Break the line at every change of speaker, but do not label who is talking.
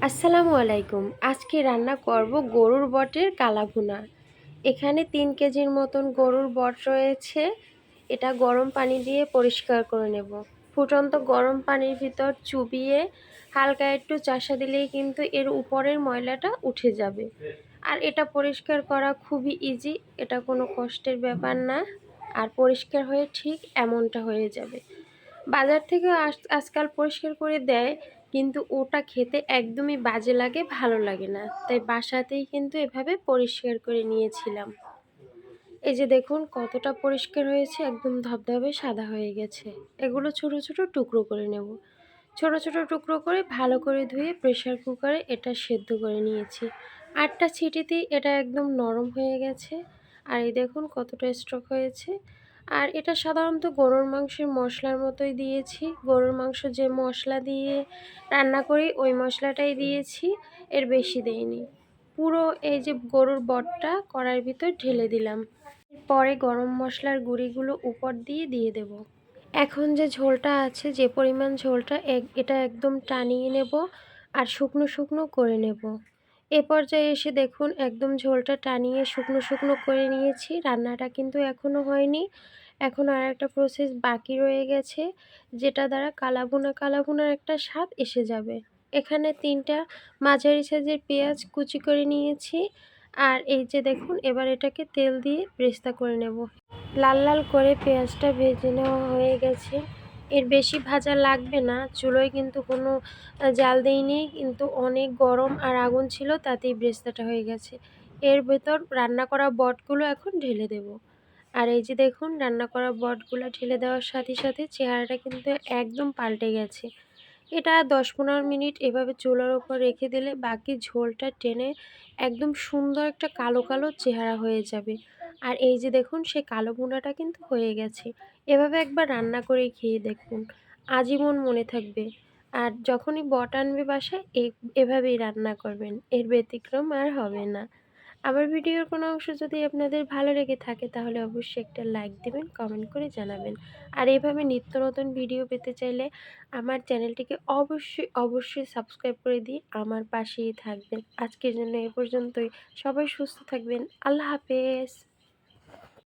আসসালামু আলাইকুম। আজকে রান্না করব গরুর বটের কালাভুনা। এখানে ৩ কেজির মতন গরুর বট রয়েছে। এটা গরম পানি দিয়ে পরিষ্কার করে নেব। ফুটন্ত গরম পানির ভিতর চুবিয়ে হালকা একটু চাষা দিলেই কিন্তু এর উপরের ময়লাটা উঠে যাবে। আর এটা পরিষ্কার করা খুবই ইজি, এটা কোনো কষ্টের ব্যাপার না। আর পরিষ্কার হয়ে ঠিক এমনটা হয়ে যাবে। বাজার থেকে আজকাল পরিষ্কার করে দেয়, কিন্তু ওটা খেতে একদমই বাজে লাগে, ভালো লাগে না। তাই বাসাতেই কিন্তু এভাবে পরিষ্কার করে নিয়েছিলাম। এই যে দেখুন কতটা পরিষ্কার হয়েছে, একদম ধবধবে সাদা হয়ে গেছে। এগুলো ছোট ছোট টুকরো করে নেব। ছোট ছোট টুকরো করে ভালো করে ধুয়ে প্রেসার কুকারে এটা সেদ্ধ করে নিয়েছি। ৮টা সিটিতেই এটা একদম নরম হয়ে গেছে। আর এই দেখুন কতটা স্ট্রক হয়েছে। আর এটা সাধারণত গরুর মাংসের মশলার মতোই দিয়েছি। গরুর মাংস যে মশলা দিয়ে রান্না করি ওই মশলাটাই দিয়েছি, এর বেশি দেইনি। পুরো এই যে গরুর বটটা কড়াইয়ের ভিতর ঢেলে দিলাম। পরে গরম মশলার গুঁড়িগুলো উপর দিয়ে দিয়ে দেব। এখন যে ঝোলটা আছে, যে পরিমাণ ঝোলটা, এটা একদম টানিয়ে নেব আর শুকনো শুকনো করে নেব। এ পর্যায়ে এসে দেখুন একদম ঝোলটা টানিয়ে শুকনো শুকনো করে নিয়েছি। রান্নাটা কিন্তু এখনও হয়নি, এখন আর একটা প্রসেস বাকি রয়ে গেছে, যেটা দ্বারা কালাভুনার একটা স্বাদ এসে যাবে। এখানে 3টা মাঝারি সাইজের পেঁয়াজ কুচি করে নিয়েছি। আর এই যে দেখুন এবার এটাকে তেল দিয়ে বেরেস্তা করে নেব। লাল লাল করে পেঁয়াজটা ভেজে নেওয়া হয়ে গেছে। এর বেশি ভাজা লাগবে না, চুলোয় কিন্তু কোনো জাল দেইনি, কিন্তু অনেক গরম আর আগুন ছিল, তাতেই বেরেস্তাটা হয়ে গেছে। এর ভেতর রান্না করা বটগুলো এখন ঢেলে দেব। আর এই যে দেখুন রান্না করা বটগুলো ঢেলে দেওয়ার সাথে সাথে চেহারাটা কিন্তু একদম পাল্টে গেছে। এটা ১০-১৫ মিনিট এভাবে চুলার ওপর রেখে দিলে বাকি ঝোলটা টেনে একদম সুন্দর একটা কালো কালো চেহারা হয়ে যাবে। আর এই যে দেখুন সে কালো ভুনাটা কিন্তু হয়ে গেছে। এভাবে একবার রান্না করে খেয়ে দেখুন, আজীবন মনে থাকবে। আর যখনই বট আনবে বাসায় এভাবেই রান্না করবেন, এর ব্যতিক্রম আর হবে না। আমার ভিডিওর কোনো অংশ যদি আপনাদের ভালো লেগে থাকে তাহলে অবশ্যই একটা লাইক দেবেন, কমেন্ট করে জানাবেন। আর এভাবে নিত্য নতুন ভিডিও পেতে চাইলে আমার চ্যানেলটিকে অবশ্যই সাবস্ক্রাইব করে দিয়ে আমার পাশেই থাকবেন। আজকের জন্য এ পর্যন্তই। সবাই সুস্থ থাকবেন। আল্লাহ হাফেজ।